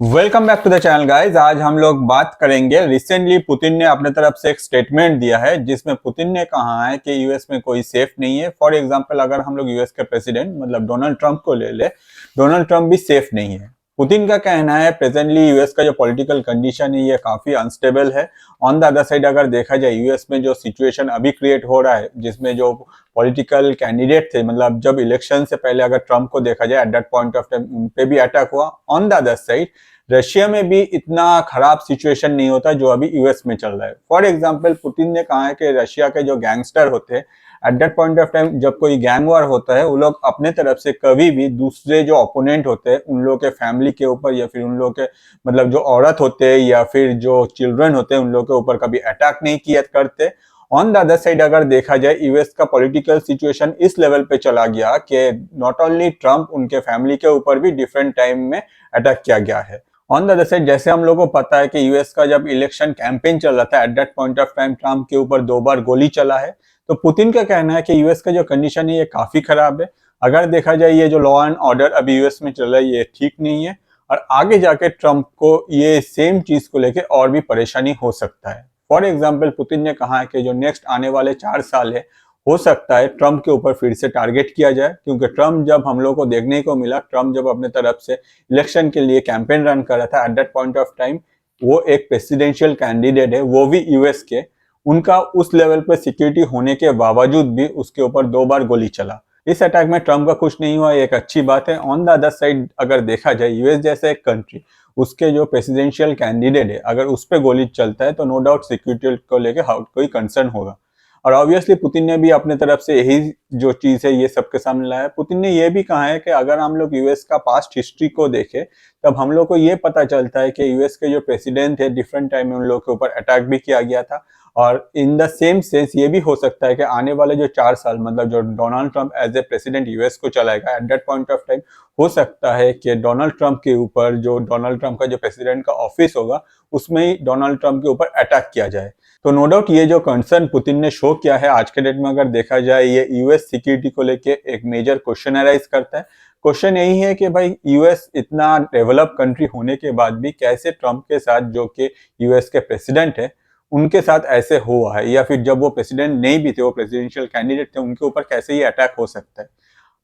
Welcome back to the channel guys. आज हम लोग बात करेंगे, रिसेंटली पुतिन ने अपने तरफ से एक स्टेटमेंट दिया है जिसमें पुतिन ने कहा है कि यूएस में कोई सेफ नहीं है। फॉर एग्जांपल अगर हम लोग यूएस के प्रेसिडेंट मतलब डोनाल्ड ट्रंप को ले ले, डोनाल्ड ट्रंप भी सेफ नहीं है। पुतिन का कहना है प्रेजेंटली यूएस का जो पॉलिटिकल कंडीशन है ये काफी अनस्टेबल है। ऑन द अदर साइड अगर देखा जाए यूएस में जो सिचुएशन अभी क्रिएट हो रहा है जिसमें जो पॉलिटिकल कैंडिडेट थे, मतलब जब इलेक्शन से पहले अगर ट्रंप को देखा जाए eight that point of time उन पे भी अटैक हुआ। On the other side Russia में भी इतना खराब सिचुएशन नहीं होता जो अभी यूएस में चल रहा है। फॉर एग्जांपल पुतिन ने कहा है कि रशिया के जो गैंगस्टर होते हैं eight that point of time जब कोई गैंग वॉर होता है वो लोग अपने तरफ से कभी भी दूसरे जो ओपोनेंट होते हैं उन लोगों के फैमिली के ऊपर या फिर उन लोगों के मतलब जो औरत होते हैं या फिर जो चिल्ड्रन होते हैं उन लोगों के ऊपर कभी अटैक नहीं किया करते। ऑन द अदर साइड अगर देखा जाए यूएस का पॉलिटिकल सिचुएशन इस लेवल पे चला गया कि नॉट ओनली ट्रंप उनके फैमिली के ऊपर भी डिफरेंट टाइम में अटैक किया गया है। ऑन द अदर साइड जैसे हम लोगों को पता है कि यूएस का जब इलेक्शन कैंपेन चल रहा था eight that point of time Trump के ऊपर 2 बार गोली चला है। तो पुतिन का कहना है कि यूएस का जो कंडीशन है ये काफी खराब है। अगर देखा जाए ये जो लॉ एंड ऑर्डर अभी यूएस में चल रहा है ये ठीक नहीं है और आगे जाके ट्रंप को ये सेम चीज को लेके और भी परेशानी हो सकता है। फॉर एग्जाम्पल पुतिन ने कहा है कि जो नेक्स्ट आने वाले 4 साल है हो सकता है ट्रंप के ऊपर फिर से टारगेट किया जाए, क्योंकि ट्रंप जब हम लोग को देखने को मिला, ट्रंप जब अपने तरफ से इलेक्शन के लिए कैंपेन रन कर रहा था eight that point of time वो एक प्रेसिडेंशियल कैंडिडेट है, वो भी यूएस के। उनका उस लेवल पे सिक्योरिटी होने के बावजूद भी उसके ऊपर 2 बार गोली चला। इस अटैक में ट्रंप का कुछ नहीं हुआ, एक अच्छी बात है। ऑन द अदर साइड अगर देखा जाए यूएस जैसे एक कंट्री उसके जो प्रेसिडेंशियल कैंडिडेट है अगर उस पर गोली चलता है तो नो डाउट सिक्योरिटी को लेकर कोई कंसर्न होगा। और ऑब्वियसली पुतिन ने भी अपने तरफ से यही जो चीज है ये सबके सामने लाया है। पुतिन ने ये भी कहा है कि अगर हम लोग यूएस का पास्ट हिस्ट्री को देखें तब हम लोग को ये पता चलता है कि यूएस के जो प्रेसिडेंट है डिफरेंट टाइम में उन लोगों के ऊपर अटैक भी किया गया था। और इन द सेम सेंस ये भी हो सकता है कि आने वाले जो 4 साल मतलब जो Donald Trump as a president US को चलाएगा at that point of time हो सकता है कि डोनाल्ड ट्रंप के ऊपर जो डोनाल्ड ट्रंप का जो प्रेसिडेंट का ऑफिस होगा उसमें ही डोनाल्ड ट्रंप के ऊपर अटैक किया जाए। तो नो डाउट ये जो कंसर्न पुतिन ने शो किया है आज के डेट में अगर देखा जाए ये यूएस सिक्योरिटी को लेके एक मेजर क्वेश्चन अराइज करता है। क्वेश्चन यही है कि भाई यूएस इतना डेवलप कंट्री होने के बाद भी कैसे ट्रंप के साथ जो कि यूएस के प्रेसिडेंट है उनके साथ ऐसे हुआ है, या फिर जब वो प्रेसिडेंट नहीं भी थे वो प्रेसिडेंशियल कैंडिडेट थे उनके ऊपर कैसे ये अटैक हो सकता है।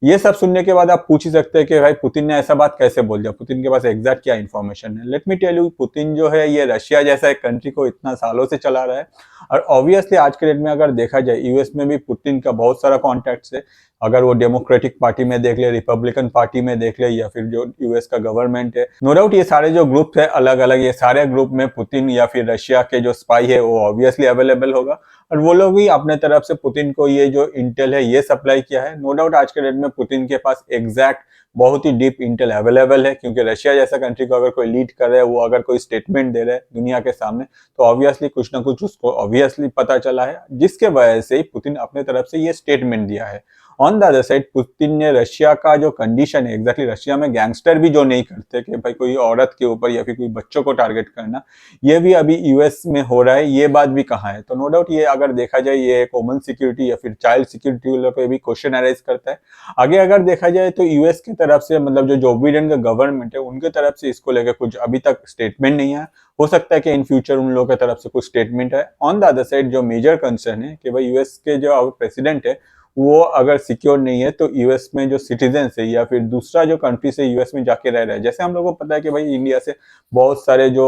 ये सब सुनने के बाद आप पूछ ही सकते हैं कि भाई पुतिन ने ऐसा बात कैसे बोल दिया, पुतिन के पास एग्जैक्ट क्या इन्फॉर्मेशन है। Let me tell you, Putin जो है ये रशिया जैसा एक कंट्री को इतना सालों से चला रहा है और ऑब्वियसली आज के डेट में अगर देखा जाए यूएस में भी पुतिन का बहुत सारा कॉन्टैक्ट्स है। अगर वो डेमोक्रेटिक पार्टी में देख ले, रिपब्लिकन पार्टी में देख ले या फिर जो यूएस का गवर्नमेंट है, नो डाउट ये सारे जो ग्रुप है अलग अलग, ये सारे ग्रुप में पुतिन या फिर रशिया के जो स्पाई है वो ऑब्वियसली अवेलेबल होगा और वो लोग भी अपने तरफ से पुतिन को ये जो इंटेल है ये सप्लाई किया है। नो डाउट आज के डेट में पुतिन के पास एग्जैक्ट बहुत ही डीप इंटेल अवेलेबल है, क्योंकि रशिया जैसा कंट्री को अगर कोई लीड कर रहा है वो अगर कोई स्टेटमेंट दे रहा है दुनिया के सामने तो ऑब्वियसली कुछ ना कुछ उसको ऑब्वियसली पता चला है, जिसके वजह से ही पुतिन अपने तरफ से ये स्टेटमेंट दिया है। On the other side Putin ने रशिया का जो कंडीशन है एग्जैक्टली रशिया में गैंगस्टर भी जो नहीं करते कि भाई कोई औरत के ऊपर या फिर कोई बच्चों को टारगेट करना, ये भी अभी यूएस में हो रहा है, ये बात भी कहा है। तो नो डाउट ये अगर देखा जाए ये एक वुमन सिक्योरिटी या फिर चाइल्ड सिक्योरिटी पे भी क्वेश्चन अराइज करता है। आगे अगर देखा जाए तो यूएस की तरफ से मतलब जो जो बाइडेन का गवर्नमेंट है उनके तरफ से इसको लेकर कुछ अभी तक स्टेटमेंट नहीं है। हो सकता है कि इन फ्यूचर उन लोगों की तरफ से कुछ स्टेटमेंट है। ऑन द अदर साइड जो मेजर कंसर्न है कि भाई यूएस के जो प्रेसिडेंट है वो अगर सिक्योर नहीं है तो यूएस में जो सिटीजन्स है या फिर दूसरा जो कंट्री से यूएस में जाके रह रहा है, जैसे हम लोगों को पता है कि भाई इंडिया से बहुत सारे जो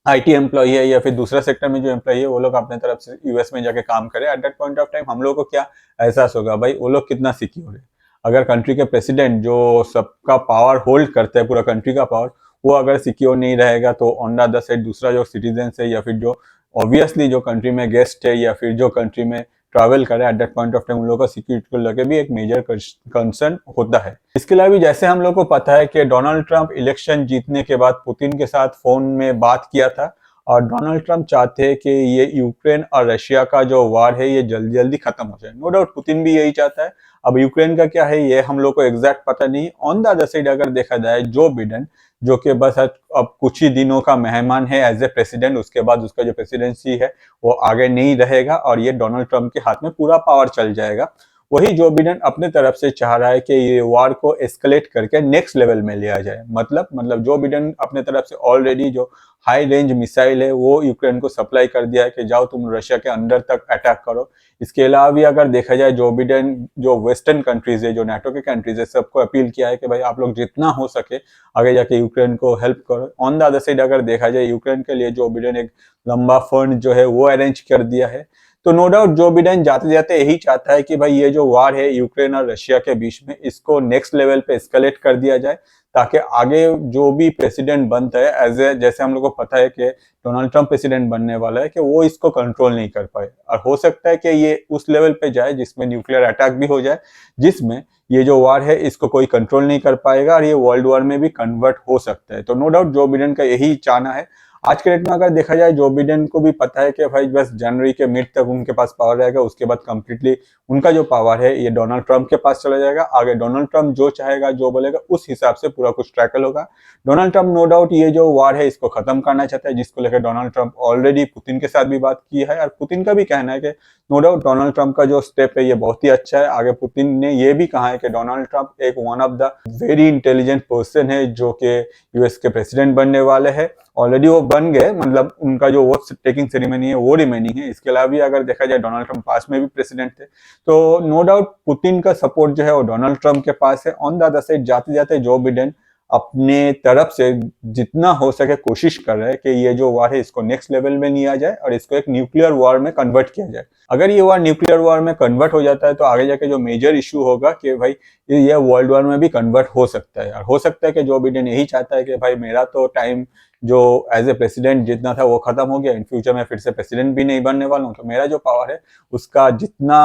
आईटी एम्प्लॉई है या फिर दूसरा सेक्टर में जो एम्प्लॉई है वो लोग अपने तरफ से यूएस में जाके काम करे, eight that point of time हम लोग को क्या एहसास होगा भाई वो लोग कितना सिक्योर है। अगर कंट्री के प्रेसिडेंट जो सबका पावर होल्ड करता है पूरा कंट्री का पावर वो अगर सिक्योर नहीं रहेगा तो ऑन द अदर साइड दूसरा जो सिटीजन है या फिर जो ऑब्वियसली जो कंट्री में गेस्ट है या फिर जो कंट्री में ट्रैवल करे eight that point of time उन लोगों का सिक्योरिटी को लेकर भी एक मेजर कंसर्न होता है। इसके अलावा भी जैसे हम लोग को पता है कि डोनाल्ड ट्रंप इलेक्शन जीतने के बाद पुतिन के साथ फोन में बात किया था और डोनाल्ड ट्रंप चाहते हैं कि ये यूक्रेन और रशिया का जो वार है ये जल्दी जल्दी खत्म हो जाए। नो डाउट पुतिन भी यही चाहता है। अब यूक्रेन का क्या है ये हम लोग को एग्जैक्ट पता नहीं। ऑन द अदर साइड अगर देखा जाए जो बिडेन जो कि बस अब कुछ ही दिनों का मेहमान है एज ए प्रेसिडेंट, उसके बाद उसका जो प्रेसिडेंसी है वो आगे नहीं रहेगा और ये डोनाल्ड ट्रंप के हाथ में पूरा पावर चल जाएगा। वही जो बिडेन अपने तरफ से चाह रहा है कि ये वार को एस्केलेट करके नेक्स्ट लेवल में लिया जाए। मतलब जो बिडेन अपने तरफ से ऑलरेडी जो हाई रेंज मिसाइल है वो यूक्रेन को सप्लाई कर दिया है कि जाओ तुम रशिया के अंदर तक अटैक करो। इसके अलावा भी अगर देखा जाए जो बिडेन जो वेस्टर्न कंट्रीज है, जो नाटो के कंट्रीज है, सबको अपील किया है कि भाई आप लोग जितना हो सके आगे जाके यूक्रेन को हेल्प करो। ऑन द अदर साइड अगर देखा जाए यूक्रेन के लिए जो बिडेन एक लंबा फंड जो है वो अरेंज कर दिया है। तो नो डाउट जो बिडेन जाते जाते यही चाहता है कि भाई ये जो वार है यूक्रेन और रशिया के बीच में, इसको नेक्स्ट लेवल पे एस्केलेट कर दिया जाए, ताकि आगे जो भी प्रेसिडेंट बनता है एज ए, जैसे हम लोग को पता है कि डोनाल्ड ट्रंप प्रेसिडेंट बनने वाला है, कि वो इसको कंट्रोल नहीं कर पाए। और हो सकता है कि ये उस लेवल पे जाए जिसमें न्यूक्लियर अटैक भी हो जाए, जिसमें ये जो वार है इसको कोई कंट्रोल नहीं कर पाएगा और ये वर्ल्ड वॉर में भी कन्वर्ट हो सकता है। तो नो डाउट जो बिडेन का यही चाहना है। आज के डेट में अगर देखा जाए जो बिडेन को भी पता है कि भाई बस जनवरी के मिड तक उनके पास पावर रहेगा, उसके बाद कंप्लीटली उनका जो पावर है ये डोनाल्ड ट्रंप के पास चला जाएगा। आगे डोनाल्ड ट्रंप जो चाहेगा, जो बोलेगा, उस हिसाब से पूरा कुछ टैकल होगा। डोनाल्ड ट्रंप नो डाउट ये जो वार है इसको खत्म करना चाहता है, जिसको लेकर डोनाल्ड ट्रंप ऑलरेडी पुतिन के साथ भी बात की है। और पुतिन का भी कहना है कि नो डाउट डोनाल्ड ट्रंप का जो स्टेप है ये बहुत ही अच्छा है। आगे पुतिन ने ये भी कहा है कि डोनाल्ड ट्रंप एक one of the very intelligent person है जो कि यूएस के प्रेसिडेंट बनने वाले हैं। ऑलरेडी वो बन गए, मतलब उनका जो वोट टेकिंग सेरेमनी है वो रिमेनिंग है। इसके अलावा भी अगर देखा जाए डोनाल्ड ट्रंप पास में भी प्रेसिडेंट थे, तो नो डाउट पुतिन का सपोर्ट जो है वो डोनाल्ड ट्रंप के पास है। ऑन द अदर साइड जाते जाते जो बिडेन अपने तरफ से जितना हो सके कोशिश कर रहे हैं कि ये जो वार है इसको नेक्स्ट लेवल में लिया जाए और इसको एक न्यूक्लियर वार में कन्वर्ट किया जाए। अगर ये वार न्यूक्लियर वार में कन्वर्ट हो जाता है तो आगे जाके जो मेजर इशू होगा कि भाई ये वर्ल्ड वार में भी कन्वर्ट हो सकता है। और हो सकता है कि जो बिडेन यही चाहता है कि भाई मेरा तो टाइम जो एज ए प्रेसिडेंट जितना था वो खत्म हो गया, इन फ्यूचर में फिर से प्रेसिडेंट भी नहीं बनने वाला हूँ, तो मेरा जो पावर है उसका जितना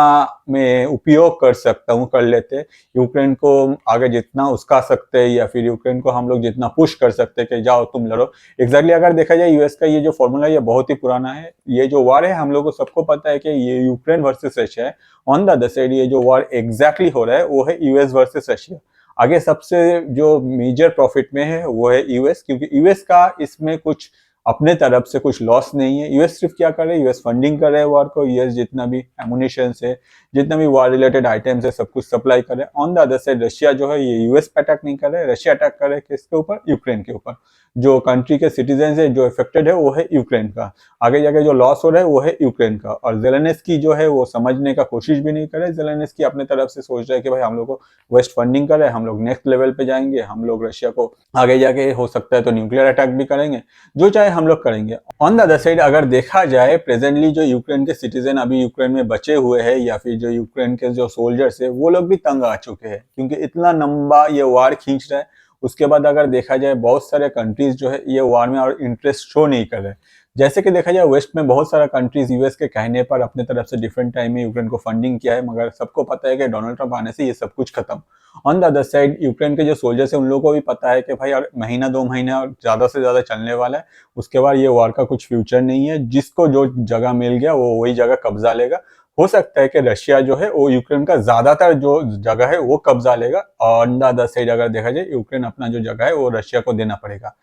मैं उपयोग कर सकता हूँ कर लेते। यूक्रेन को आगे जितना उसका सकते हैं या फिर यूक्रेन को हम लोग जितना पुश कर सकते हैं कि जाओ तुम लड़ो। एग्जैक्टली अगर देखा जाए यूएस का ये जो फॉर्मूला ये बहुत ही पुराना है। ये जो वार है हम लोग को सबको पता है कि ये यूक्रेन वर्सेस रशिया है। ऑन द अदर साइड ये जो वार एग्जैक्टली हो रहा है वो है यूएस वर्सेस रशिया। आगे सबसे जो मेजर प्रॉफिट में है वो है यूएस, क्योंकि यूएस का इसमें कुछ अपने तरफ से कुछ लॉस नहीं है। यूएस सिर्फ क्या कर रहे हैं, यूएस फंडिंग कर रहे हैं वार को। यूएस जितना भी एमुनिशन है, जितना भी वार रिलेटेड आइटम्स है, सब कुछ सप्लाई कर रहे हैं। On the other side Russia जो है ये यूएस पे अटैक नहीं कर रहे हैं, रशिया अटैक कर रहे हैं किसके ऊपर, यूक्रेन के ऊपर। जो कंट्री के सिटीजन है जो इफेक्टेड है वो है यूक्रेन का। आगे जाके जो लॉस हो रहा है वो है यूक्रेन का। और जेलेंस्की जो है वो समझने का कोशिश भी नहीं कर रहे। जेलेंस्की अपने तरफ से सोच रहे हैं कि भाई हम लोग को वेस्ट फंडिंग कर रहे हैं, हम लोग नेक्स्ट लेवल पे जाएंगे, हम लोग रशिया को आगे जाके हो सकता है तो न्यूक्लियर अटैक भी करेंगे, जो चाहे हम लोग करेंगे। ऑन द अदर साइड अगर देखा जाए प्रेजेंटली जो यूक्रेन के सिटीजन अभी यूक्रेन में बचे हुए हैं या फिर जो यूक्रेन के जो सोल्जर्स है वो लोग भी तंग आ चुके हैं, क्योंकि इतना लंबा ये वार खींच रहा है। उसके बाद अगर देखा जाए बहुत सारे कंट्रीज जो है ये वार में और इंटरेस्ट शो नहीं कर रहे। जैसे कि देखा जाए वेस्ट में बहुत सारा कंट्रीज यूएस के कहने पर अपने तरफ से डिफरेंट टाइम में यूक्रेन को फंडिंग किया है, मगर सबको पता है कि डोनाल्ड ट्रंप आने से ये सब कुछ खत्म। On the other side Ukraine के जो सोल्जर्स है उन लोगों को भी पता है कि भाई और महीना 2 महीना और ज्यादा से ज्यादा चलने वाला है, उसके बाद ये वार का कुछ फ्यूचर नहीं है। जिसको जो जगह मिल गया वो वही जगह कब्जा लेगा। हो सकता है कि रशिया जो है वो यूक्रेन का ज्यादातर जो जगह है वो कब्जा लेगा। ऑन द अदर साइड अगर देखा जाए यूक्रेन अपना जो जगह है वो रशिया को देना पड़ेगा।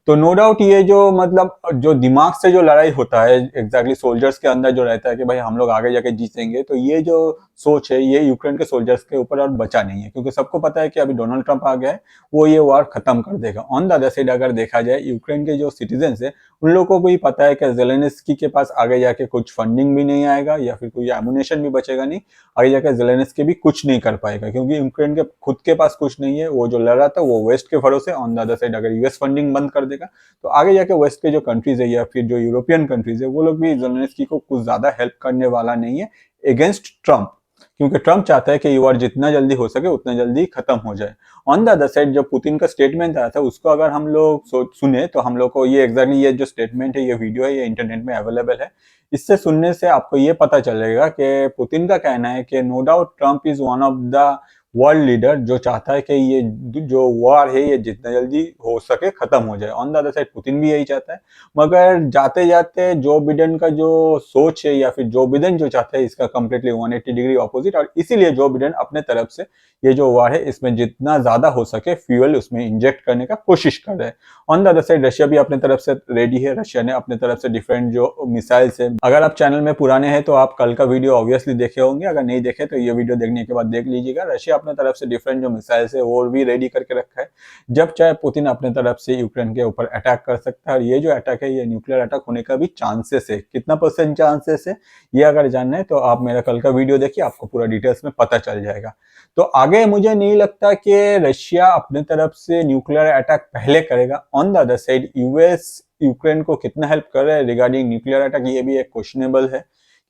तो नो डाउट ये जो मतलब जो दिमाग से जो लड़ाई होता है एग्जैक्टली सोल्जर्स के अंदर जो रहता है कि भाई हम लोग आगे जाके जीतेंगे, तो ये जो सोच है ये यूक्रेन के सोल्जर्स के ऊपर और बचा नहीं है, क्योंकि सबको पता है कि अभी डोनाल्ड ट्रंप आ गया है, वो ये वार खत्म कर देगा। ऑन द अदर साइड अगर देखा जाए यूक्रेन के जो सिटीजन है उन लोगों को भी पता है कि जेलेंस्की के पास आगे जाके कुछ फंडिंग भी नहीं आएगा या फिर कोई एमुनेशन भी बचेगा नहीं, आगे जाके जेलेंस्की भी कुछ नहीं कर पाएगा, क्योंकि यूक्रेन के खुद के पास कुछ नहीं है। वो जो लड़ रहा था वो वेस्ट के भरोसे। ऑन द अदर साइड अगर यूएस फंडिंग बंद कर देगा तो आगे जाके वेस्ट के जो कंट्रीज है या फिर जो यूरोपियन कंट्रीज है वो लोग भी जेलेंस्की को कुछ ज्यादा हेल्प करने वाला नहीं है अगेंस्ट ट्रंप, क्योंकि ट्रंप चाहता है कि ये वार जितना जल्दी हो सके उतना जल्दी खत्म हो जाए। ऑन द अदर साइड जो पुतिन का स्टेटमेंट आया था उसको अगर हम लोग सुने तो हम लोग को ये एग्जैक्टली ये जो स्टेटमेंट है, ये वीडियो है, ये इंटरनेट में अवेलेबल है। इससे सुनने से आपको ये पता चलेगा कि पुतिन का कहना है कि no doubt Trump is one of the world leader जो चाहता है कि ये जो वॉर है ये जितना जल्दी हो सके खत्म हो जाए। On the other side Putin भी यही चाहता है, मगर जाते जाते जो बिडेन का जो सोच है या फिर जो बिडेन जो चाहता है इसका कंप्लीटली 180 डिग्री ऑपोजिट, और इसीलिए जो बिडेन अपने तरफ से ये जो वॉर है इसमें जितना ज्यादा हो सके फ्यूल उसमें इंजेक्ट करने का कोशिश कर रहे हैं। On the other side Russia भी अपने तरफ से रेडी है। रशिया ने अपने तरफ से डिफरेंट जो मिसाइल्स है, अगर आप चैनल में पुराने हैं तो आप कल का वीडियो ऑब्वियसली देखे होंगे, अगर नहीं देखे तो ये वीडियो देखने के बाद देख लीजिएगा। रशिया अपने तरफ से डिफरेंट जो मिसाइल्स है वो भी रेडी करके रखा है। जब चाहे पुतिन अपने तरफ से यूक्रेन के ऊपर अटैक कर सकता है, और ये जो अटैक है ये न्यूक्लियर अटैक होने का भी चांसेस है। कितना % चांसेस है ये अगर जानना है तो आप मेरा कल का वीडियो देखिए, आपको पूरा डिटेल्स में पता चल जाएगा। तो आगे मुझे नहीं लगता कि रशिया अपने तरफ से न्यूक्लियर अटैक पहले करेगा। On the other side US Ukraine को कितना हेल्प कर रहा है रिगार्डिंग न्यूक्लियर अटैक ये भी एक क्वेश्चनेबल है,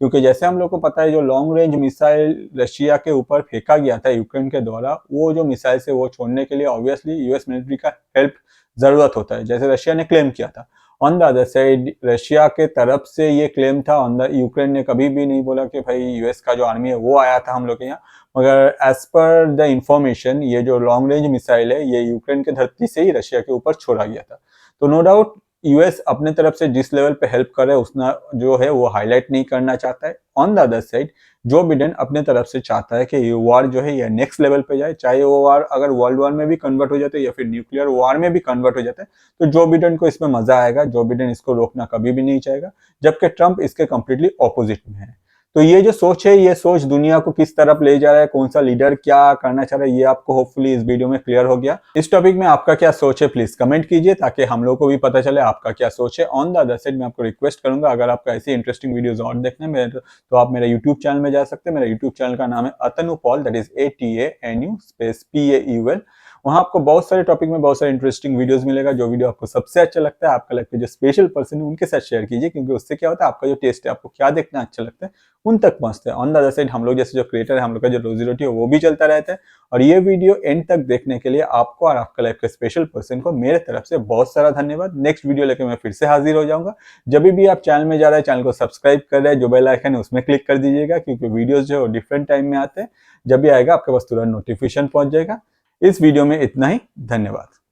क्योंकि जैसे हम लोग को पता है जो लॉन्ग रेंज मिसाइल रशिया के ऊपर फेंका गया था यूक्रेन के द्वारा, वो जो मिसाइल से वो छोड़ने के लिए ऑब्वियसली यूएस मिलिट्री का हेल्प जरूरत होता है, जैसे रशिया ने क्लेम किया था। On the other side Russia के तरफ से ये क्लेम था, ऑन द यूक्रेन ने कभी भी नहीं बोला कि भाई यूएस का जो आर्मी है वो आया था हम लोग के यहाँ, मगर एज पर द इंफॉर्मेशन ये जो लॉन्ग रेंज मिसाइल है ये यूक्रेन के धरती से ही रशिया के ऊपर छोड़ा गया था। तो नो डाउट यूएस अपने तरफ से जिस लेवल पे हेल्प करे उतना जो है वो हाईलाइट नहीं करना चाहता है। On the other side Joe Biden अपने तरफ से चाहता है कि ये वॉर जो है ये नेक्स्ट लेवल पे जाए, चाहे वो वॉर अगर वर्ल्ड वॉर में भी कन्वर्ट हो जाता है या फिर न्यूक्लियर वॉर में भी कन्वर्ट हो जाता है, तो जो बिडेन को इसमें मजा आएगा, जो बिडेन इसको रोकना कभी भी नहीं चाहेगा, जबकि ट्रंप इसके कंप्लीटली ऑपोजिट में है। तो ये जो सोच है ये सोच दुनिया को किस तरफ ले जा रहा है, कौन सा लीडर क्या करना चाह रहा है, ये आपको होपफुली इस वीडियो में क्लियर हो गया। इस टॉपिक में आपका क्या सोच है प्लीज कमेंट कीजिए, ताकि हम लोग को भी पता चले आपका क्या सोच है। ऑन द अदर साइड मैं आपको रिक्वेस्ट करूंगा, अगर आपका ऐसी इंटरेस्टिंग वीडियोस और देखने में तो आप मेरे यूट्यूब चैनल में जा सकते हैं। मेरा यूट्यूब चैनल का नाम है Atanu Paul, that is ATANU space PAUL। वहां आपको बहुत सारे टॉपिक में बहुत सारे इंटरेस्टिंग वीडियोस मिलेगा। जो वीडियो आपको सबसे अच्छा लगता है, आपका लगता है जो स्पेशल पर्सन है उनके साथ शेयर कीजिए, क्योंकि उससे क्या होता है आपका जो टेस्ट है, आपको क्या देखना अच्छा लगता है उन तक पहुंचते हैं। ऑन द अदर साइड हम लोग जैसे जो क्रिएटर है, हम लोग का जो रोजी रोटी है वो भी चलता रहता है। और ये वीडियो एंड तक देखने के लिए आपको और आपका लाइफ के स्पेशल पर्सन को मेरे तरफ से बहुत सारा धन्यवाद। नेक्स्ट वीडियो लेकर मैं फिर से हाजिर हो जाऊंगा। जब भी आप चैनल में जा रहे हैं चैनल को सब्सक्राइब कर रहे हैं, जो बेल आइकन है उसमें क्लिक कर दीजिएगा, क्योंकि वीडियोस जो है डिफरेंट टाइम में आते हैं। जब भी आएगा आपके पास तुरंत नोटिफिकेशन पहुंच जाएगा। इस वीडियो में इतना ही, धन्यवाद।